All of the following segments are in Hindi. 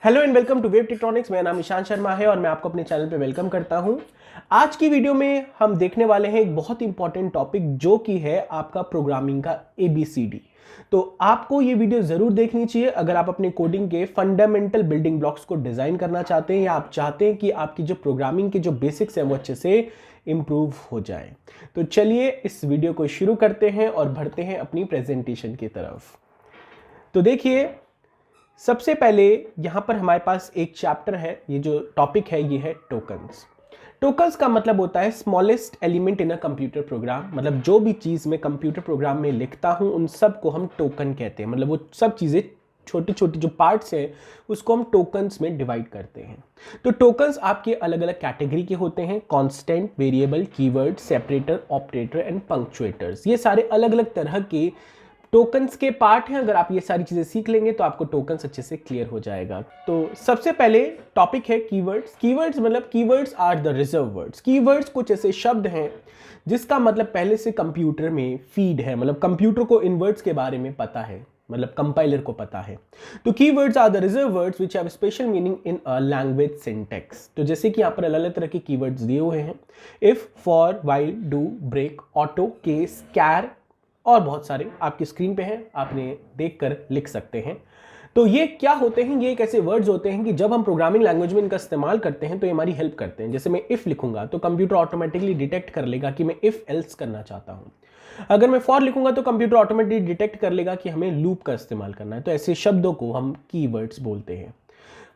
Hello and welcome to web tectronics. मेरा नाम ईशान शर्मा है और मैं आपको अपने चैनल पे वेलकम करता हूं। आज की वीडियो में हम देखने वाले हैं एक बहुत इंपॉर्टेंट टॉपिक जो कि है आपका प्रोग्रामिंग का ABCD। तो आपको ये वीडियो जरूर देखनी चाहिए अगर आप अपने कोडिंग के फंडामेंटल बिल्डिंग ब्लॉक्स को डिजाइन करना चाहते हैं या आप चाहते हैं कि आपकी जो प्रोग्रामिंग के जो बेसिक्स हैं वो अच्छे से इंप्रूव हो जाए। तो चलिए इस वीडियो को शुरू करते हैं और बढ़ते हैं अपनी प्रेजेंटेशन की तरफ। तो देखिए, सबसे पहले यहां पर हमारे पास एक चैप्टर है। ये जो टॉपिक है ये है टोकन्स। टोकन्स का मतलब होता है smallest element in a computer program. मतलब जो भी चीज मैं कंप्यूटर प्रोग्राम में लिखता हूं उन सब को हम टोकन कहते हैं। मतलब वो सब चीजें छोटी छोटी जो पार्ट्स हैं उसको हम टोकन्स में डिवाइड करते हैं। तो टोकन्स आपके अलग अलग कैटेगरी के होते हैं: constant, variable, keyword, separator, operator and punctuators. ये सारे अलग अलग तरह के टोकन्स के पार्ट हैं। अगर आप ये सारी चीजें सीख लेंगे तो आपको टोकन्स अच्छे से क्लियर हो जाएगा। तो सबसे पहले टॉपिक है कीवर्ड्स। कीवर्ड्स मतलब keywords are the reserve words. Keywords कुछ ऐसे शब्द हैं जिसका मतलब पहले से कंप्यूटर में फीड है। मतलब कंप्यूटर को इन वर्ड्स के बारे में पता है, मतलब कंपाइलर को पता है। तो keywords are the reserve words which have special meaning in a language syntax. तो जैसे कि यहाँ पर अलग अलग तरह के कीवर्ड्स दिए हुए हैं: if, for, while, do, break, auto, case, char और बहुत सारे आपकी स्क्रीन पे हैं, आपने देखकर लिख सकते हैं। तो ये क्या होते हैं? ये एक ऐसे वर्ड्स होते हैं कि जब हम प्रोग्रामिंग लैंग्वेज में इनका इस्तेमाल करते हैं तो ये हमारी हेल्प करते हैं। जैसे मैं इफ लिखूंगा तो कंप्यूटर ऑटोमेटिकली डिटेक्ट कर लेगा कि मैं इफ एल्स करना चाहता हूं। अगर मैं फॉर लिखूंगा तो कंप्यूटर ऑटोमेटिकली डिटेक्ट कर लेगा कि हमें लूप का इस्तेमाल करना है। तो ऐसे शब्दों को हम कीवर्ड्स बोलते हैं।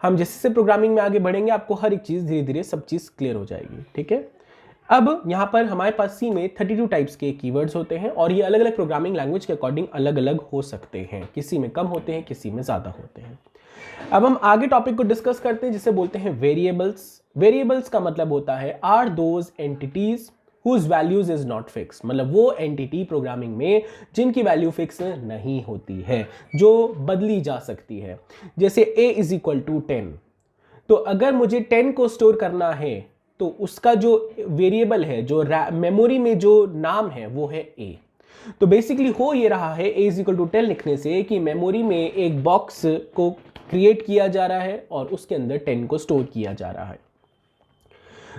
हम जैसे से प्रोग्रामिंग में आगे बढ़ेंगे आपको हर एक चीज धीरे धीरे सब चीज क्लियर हो जाएगी। ठीक है, अब यहाँ पर हमारे पास सी में 32 टाइप्स के कीवर्ड्स होते हैं और ये अलग अलग प्रोग्रामिंग लैंग्वेज के अकॉर्डिंग अलग अलग हो सकते हैं। किसी में कम होते हैं, किसी में ज़्यादा होते हैं। अब हम आगे टॉपिक को डिस्कस करते हैं जिसे बोलते हैं वेरिएबल्स। वेरिएबल्स का मतलब होता है are those entities whose values is not fix. मतलब वो एंटिटी प्रोग्रामिंग में जिनकी वैल्यू फिक्स नहीं होती है, जो बदली जा सकती है। जैसे a इज इक्वल टू 10। तो अगर मुझे 10 को स्टोर करना है तो उसका जो वेरिएबल है, जो मेमोरी में जो नाम है वो है a। तो बेसिकली हो ये रहा है a इज इक्वल टू 10 लिखने से कि मेमोरी में एक बॉक्स को क्रिएट किया जा रहा है और उसके अंदर 10 को स्टोर किया जा रहा है।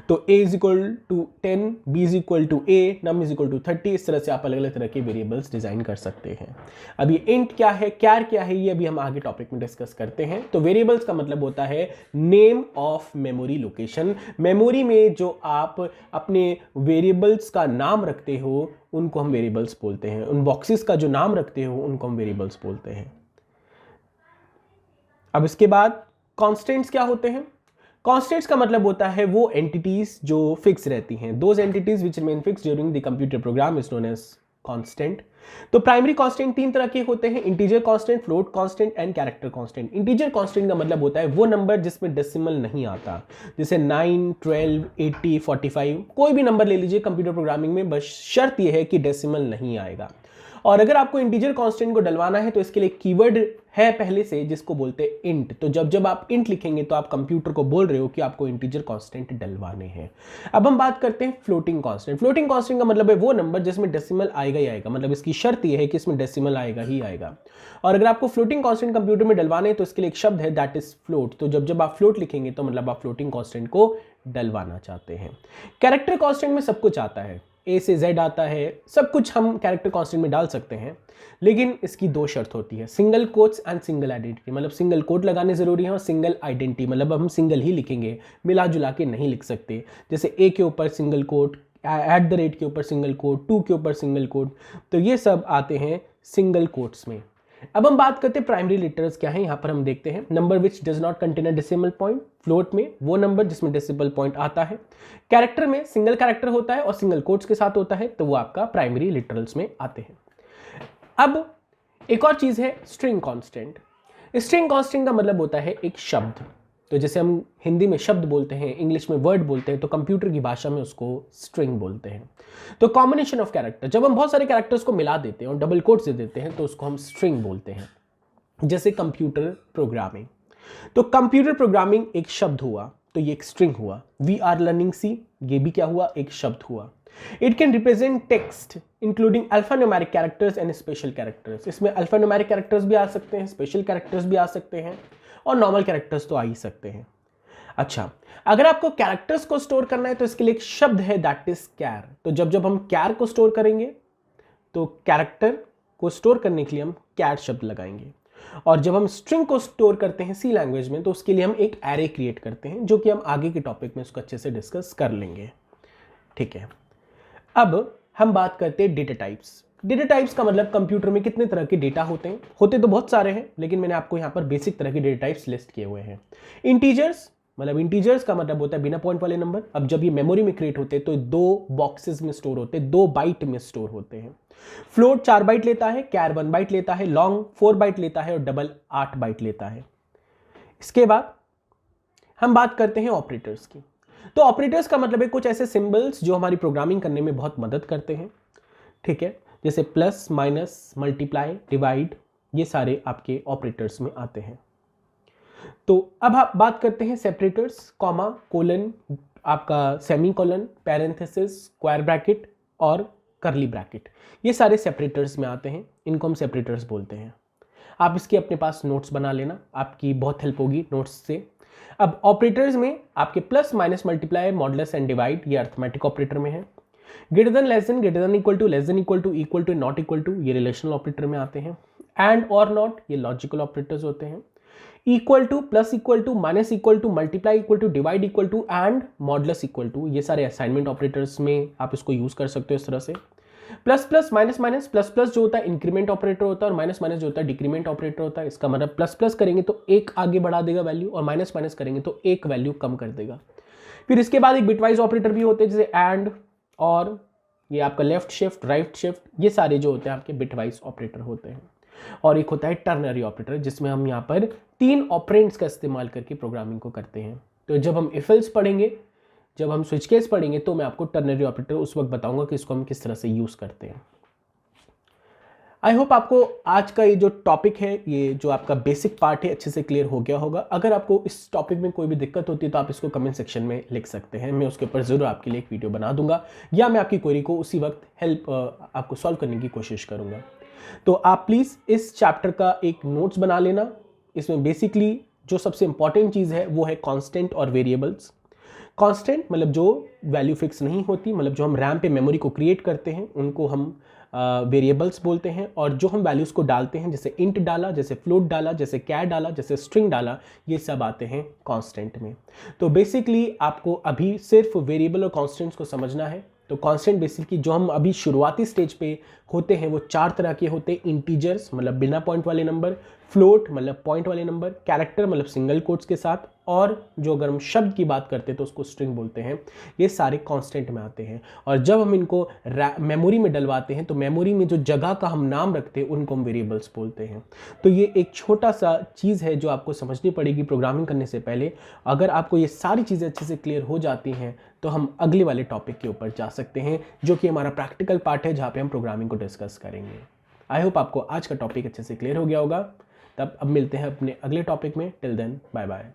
तो a is equal to 10, b is equal to a, num is equal to 30। इस तरह से आप अलग अलग तरह के वेरिएबल्स डिजाइन कर सकते हैं। अब ये int क्या है, कैर क्या है, ये अभी हम आगे टॉपिक में डिस्कस करते हैं। तो वेरिएबल्स का मतलब होता है name of memory location. Memory में जो आप अपने वेरिएबल्स का नाम रखते हो उनको हम वेरिएबल्स बोलते हैं। उन बॉक्सेस का जो नाम रखते हो उनको हम वेरिएबल्स बोलते हैं। अब इसके बाद कॉन्स्टेंट्स क्या होते हैं? कॉन्स्टेंट्स का मतलब होता है वो एंटिटीज जो फिक्स रहती हैं। Those entities which remain fix during the computer program is known as constant. तो प्राइमरी कांस्टेंट तीन तरह के होते हैं: integer constant, float constant and character constant. Integer constant का मतलब होता है वो नंबर जिसमें डेसिमल नहीं आता। जैसे 9, 12, 80, 45, कोई भी नंबर ले लीजिए कंप्यूटर प्रोग्रामिंग में, बस शर्त यह है कि डेसिमल नहीं आएगा। और अगर आपको इंटीजर कांस्टेंट को डलवाना है तो इसके लिए कीवर्ड है पहले से जिसको बोलते हैं इंट। तो जब जब आप इंट लिखेंगे तो आप कंप्यूटर को बोल रहे हो कि आपको इंटीजर कांस्टेंट डलवाने हैं। अब हम बात करते हैं फ्लोटिंग कांस्टेंट। फ्लोटिंग कांस्टेंट का मतलब है वो नंबर जिसमें डेसिमल आएगा ही आएगा। मतलब इसकी शर्त यह है कि इसमें डेसिमल आएगा ही आएगा। और अगर आपको फ्लोटिंग कांस्टेंट कंप्यूटर में डलवाने हैं तो इसके लिए एक शब्द है दैट इज फ्लोट। तो जब जब आप फ्लोट लिखेंगे तो मतलब आप फ्लोटिंग कांस्टेंट को डलवाना चाहते हैं। कैरेक्टर कांस्टेंट में सब कुछ आता है, A से Z आता है, सब कुछ हम कैरेक्टर कांस्टेंट में डाल सकते हैं। लेकिन इसकी दो शर्त होती है: single quotes and single identity. मतलब सिंगल कोट लगाने जरूरी है और सिंगल आइडेंटिटी मतलब हम सिंगल ही लिखेंगे, मिला जुला के नहीं लिख सकते। जैसे A के ऊपर single quote, at the rate के ऊपर सिंगल कोट, टू के ऊपर सिंगल कोट। तो ये सब आते हैं सिंगल कोट्स में। अब हम बात करते हैं प्राइमरी लेटर्स क्या है। यहां पर हम देखते हैं number which does not contain a decimal point. Float में वो नंबर जिसमें डेसिमल पॉइंट आता है। कैरेक्टर में सिंगल कैरेक्टर होता है और सिंगल कोट्स के साथ होता है, तो वो आपका प्राइमरी लिटरल्स में आते हैं। अब एक और चीज है स्ट्रिंग कांस्टेंट। स्ट्रिंग कांस्टेंट का मतलब होता है एक शब्द। तो जैसे हम हिंदी में शब्द बोलते हैं, इंग्लिश में वर्ड बोलते हैं, तो कंप्यूटर की भाषा में उसको स्ट्रिंग बोलते हैं। तो कॉम्बिनेशन ऑफ कैरेक्टर, जब हम बहुत सारे कैरेक्टर्स को मिला देते हैं और डबल कोट्स दे देते हैं तो उसको हम स्ट्रिंग बोलते हैं। जैसे कंप्यूटर प्रोग्रामिंग। तो कंप्यूटर प्रोग्रामिंग एक शब्द हुआ, तो ये एक स्ट्रिंग हुआ। वी आर लर्निंग सी, ये भी क्या हुआ, एक शब्द हुआ। It can represent text including alphanumeric characters and special characters. इसमें अल्फान्यूमेरिक कैरेक्टर्स भी आ सकते हैं, स्पेशल कैरेक्टर्स भी आ सकते हैं। और नॉर्मल कैरेक्टर्स तो आ ही सकते हैं। अच्छा, अगर आपको कैरेक्टर्स को स्टोर करना है तो इसके लिए एक शब्द है दैट इज कैर। तो जब जब हम कैर को स्टोर करेंगे तो कैरेक्टर को स्टोर करने के लिए हम कैर शब्द लगाएंगे, और जब हम स्ट्रिंग को स्टोर करते हैं सी लैंग्वेज में तो उसके लिए हम एक एरे क्रिएट करते हैं, जो कि हम आगे के टॉपिक में उसको अच्छे से डिस्कस कर लेंगे। ठीक है, अब हम बात करते हैं डेटा टाइप्स। डेटा टाइप्स का मतलब कंप्यूटर में कितने तरह के डेटा होते हैं। होते तो बहुत सारे हैं, लेकिन मैंने आपको यहाँ पर बेसिक तरह के डेटा टाइप्स लिस्ट किए हुए हैं। इंटीजर्स, मतलब इंटीजर्स का मतलब होता है बिना पॉइंट वाले नंबर। अब जब ये मेमोरी में क्रिएट होते हैं तो 2 बॉक्सेस में स्टोर होते हैं, 2 बाइट में स्टोर होते हैं। फ्लोट 4 बाइट लेता है, कैर 1 बाइट लेता है, लॉन्ग 4 बाइट लेता है और डबल 8 बाइट लेता है। इसके बाद हम बात करते हैं ऑपरेटर्स की। तो ऑपरेटर्स का मतलब है कुछ ऐसे सिंबल्स जो हमारी प्रोग्रामिंग करने में बहुत मदद करते हैं। ठीक है, जैसे प्लस, माइनस, मल्टीप्लाई, डिवाइड, ये सारे आपके ऑपरेटर्स में आते हैं। तो अब आप बात करते हैं सेपरेटर्स, कॉमा, कोलन, आपका semi colon, parenthesis, square bracket और करली ब्रैकेट, ये सारे सेपरेटर्स में आते हैं। इनको हम सेपरेटर्स बोलते हैं। आप इसके अपने पास नोट्स बना लेना, आपकी बहुत हेल्प होगी नोट्स से। अब ऑपरेटर्स में आपके plus, minus, multiply, modulus and divide, ये अर्थमेटिक ऑपरेटर में है। Greater than, less than, greater than equal to, less than equal to, not equal to, ये रिलेशनल ऑपरेटर में आते हैं। एंड और नॉट, ये लॉजिकल ऑपरेटर्स होते हैं। Equal to, plus equal to, minus equal to, multiply equal to, divide equal to and modulus equal to, ये सारे असाइनमेंट ऑपरेटर्स में आप इसको यूज कर सकते हो इस तरह से। Plus plus, minus minus, plus plus जो होता है इंक्रीमेंट ऑपरेटर होता है और माइनस माइनस जो होता है डिक्रीमेंट ऑपरेटर होता है। इसका मतलब प्लस प्लस करेंगे तो एक आगे बढ़ा देगा वैल्यू, और माइनस माइनस करेंगे तो एक वैल्यू कम कर देगा। फिर इसके बाद एक बिटवाइज ऑपरेटर भी होते हैं, जैसे एंड, और ये आपका लेफ्ट शिफ्ट, राइट शिफ्ट, ये सारे जो होते हैं आपके बिटवाइज ऑपरेटर होते हैं। और एक होता है टर्नरी ऑपरेटर, जिसमें हम यहाँ पर 3 ऑपरेंड्स का इस्तेमाल करके प्रोग्रामिंग को करते हैं। तो जब हम इफ एल्स पढ़ेंगे, जब हम स्विच केस पढ़ेंगे, तो मैं आपको टर्नरी ऑपरेटर उस वक्त बताऊंगा कि इसको हम किस तरह से यूज करते हैं। आई होप आपको आज का ये जो टॉपिक है, ये जो आपका बेसिक पार्ट है, अच्छे से क्लियर हो गया होगा। अगर आपको इस टॉपिक में कोई भी दिक्कत होती है तो आप इसको कमेंट सेक्शन में लिख सकते हैं, मैं उसके ऊपर ज़रूर आपके लिए एक वीडियो बना दूंगा, या मैं आपकी क्वेरी को उसी वक्त हेल्प आपको सॉल्व करने की कोशिश करूंगा। तो आप प्लीज़ इस चैप्टर का एक नोट्स बना लेना। इसमें बेसिकली जो सबसे इंपॉर्टेंट चीज़ है वो है कांस्टेंट और वेरिएबल्स। कांस्टेंट मतलब जो वैल्यू फिक्स नहीं होती, मतलब जो हम रैम पे मेमोरी को क्रिएट करते हैं उनको हम वेरिएबल्स बोलते हैं। और जो हम वैल्यूज़ को डालते हैं, जैसे इंट डाला, जैसे फ्लोट डाला, जैसे कैर डाला, जैसे स्ट्रिंग डाला, ये सब आते हैं कांस्टेंट में। तो बेसिकली आपको अभी सिर्फ वेरिएबल और कांस्टेंट्स को समझना है। तो कांस्टेंट बेसिकली जो हम अभी शुरुआती स्टेज पे होते हैं वो 4 तरह के होते हैं। इंटीजर्स मतलब बिना पॉइंट वाले नंबर, फ्लोट मतलब पॉइंट वाले नंबर, कैरेक्टर मतलब सिंगल कोट्स के साथ, और जो अगर हम शब्द की बात करते हैं तो उसको स्ट्रिंग बोलते हैं। ये सारे कांस्टेंट में आते हैं। और जब हम इनको मेमोरी में डलवाते हैं तो मेमोरी में जो जगह का हम नाम रखते हैं उनको हम वेरिएबल्स बोलते हैं। तो ये एक छोटा सा चीज़ है जो आपको समझनी पड़ेगी प्रोग्रामिंग करने से पहले। अगर आपको ये सारी चीज़ें अच्छे से क्लियर हो जाती हैं तो हम अगले वाले टॉपिक के ऊपर जा सकते हैं, जो कि हमारा प्रैक्टिकल पार्ट है, जहाँ पे हम प्रोग्रामिंग को डिस्कस करेंगे। आई होप आपको आज का टॉपिक अच्छे से क्लियर हो गया होगा। तब अब मिलते हैं अपने अगले टॉपिक में। Till then, bye bye.